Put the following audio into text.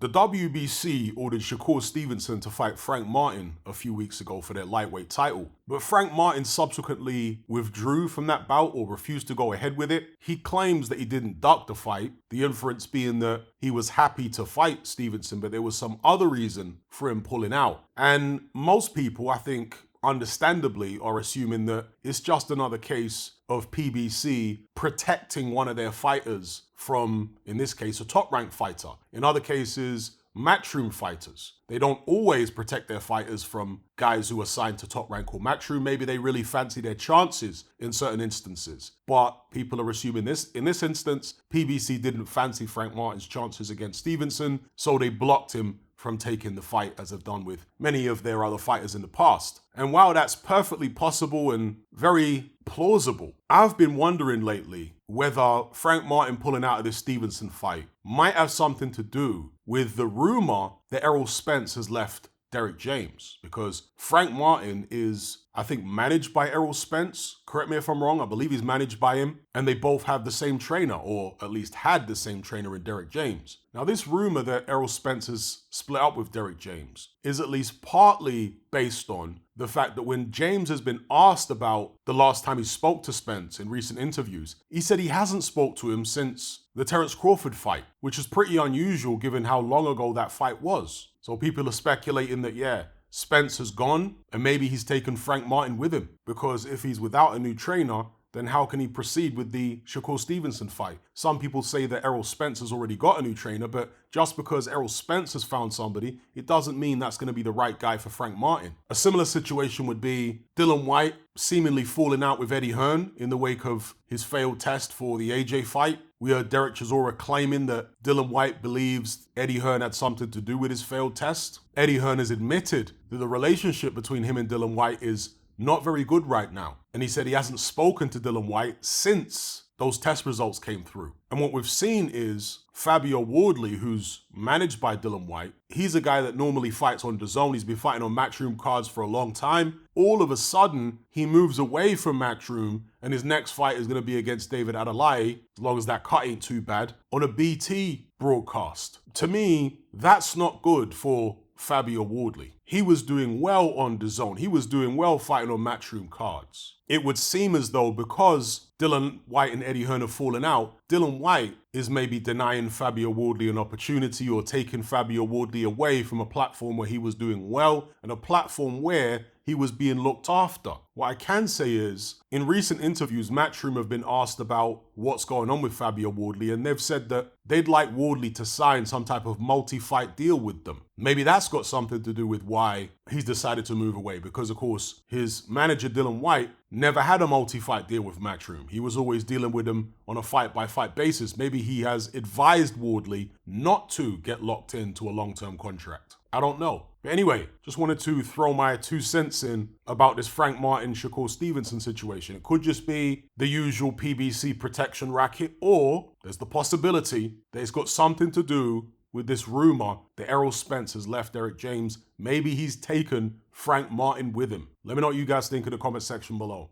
The WBC ordered Shakur Stevenson to fight Frank Martin a few weeks ago for their lightweight title, but Frank Martin subsequently withdrew from that bout or refused to go ahead with it. He claims that he didn't duck the fight, the inference being that he was happy to fight Stevenson, but there was some other reason for him pulling out. And most people, I think, understandably are assuming that it's just another case of PBC protecting one of their fighters from, in this case, a top-ranked fighter. In other cases, matchroom fighters. They don't always protect their fighters from guys who are signed to top rank or matchroom. Maybe they really fancy their chances in certain instances. But people are assuming this. In this instance, PBC didn't fancy Frank Martin's chances against Stevenson, so they blocked him from taking the fight, as they've done with many of their other fighters in the past. And while that's perfectly possible and very plausible, I've been wondering lately whether Frank Martin pulling out of this Stevenson fight might have something to do with the rumor that Errol Spence has left Derrick James, because Frank Martin is, I think, managed by Errol Spence. Correct me if I'm wrong, I believe he's managed by him, and they both have the same trainer, or at least had the same trainer in Derrick James. Now, this rumor that Errol Spence has split up with Derrick James is at least partly based on the fact that when James has been asked about the last time he spoke to Spence in recent interviews, he said he hasn't spoke to him since the Terence Crawford fight, which is pretty unusual given how long ago that fight was. So people are speculating that, yeah, Spence has gone and maybe he's taken Frank Martin with him, because if he's without a new trainer, then how can he proceed with the Shakur Stevenson fight? Some people say that Errol Spence has already got a new trainer, but just because Errol Spence has found somebody, it doesn't mean that's going to be the right guy for Frank Martin. A similar situation would be Dillian Whyte seemingly falling out with Eddie Hearn in the wake of his failed test for the AJ fight. We heard Derek Chisora claiming that Dillian Whyte believes Eddie Hearn had something to do with his failed test. Eddie Hearn has admitted that the relationship between him and Dillian Whyte is not very good right now. And he said he hasn't spoken to Dillian Whyte since those test results came through. And what we've seen is Fabio Wardley, who's managed by Dillian Whyte, he's a guy that normally fights on DAZN. He's been fighting on Matchroom cards for a long time. All of a sudden, he moves away from Matchroom, and his next fight is going to be against David Adelaide, as long as that cut ain't too bad, on a BT broadcast. To me, that's not good for Fabio Wardley. He was doing well on DAZN. He was doing well fighting on Matchroom cards. It would seem as though because Dillian Whyte and Eddie Hearn have fallen out, Dillian Whyte is maybe denying Fabio Wardley an opportunity or taking Fabio Wardley away from a platform where he was doing well and a platform where he was being looked after. What I can say is, in recent interviews, Matchroom have been asked about what's going on with Fabio Wardley, and they've said that they'd like Wardley to sign some type of multi-fight deal with them. Maybe that's got something to do with why he's decided to move away, because of course, his manager Dillian Whyte never had a multi-fight deal with Matchroom. He was always dealing with him on a fight-by-fight basis. Maybe he has advised Wardley not to get locked into a long-term contract. I don't know. But anyway, just wanted to throw my 2 cents in about this Frank Martin, Shakur Stevenson situation. It could just be the usual PBC protection racket, or there's the possibility that it's got something to do with this rumor that Errol Spence has left Derrick James. Maybe he's taken Frank Martin with him. Let me know what you guys think in the comment section below.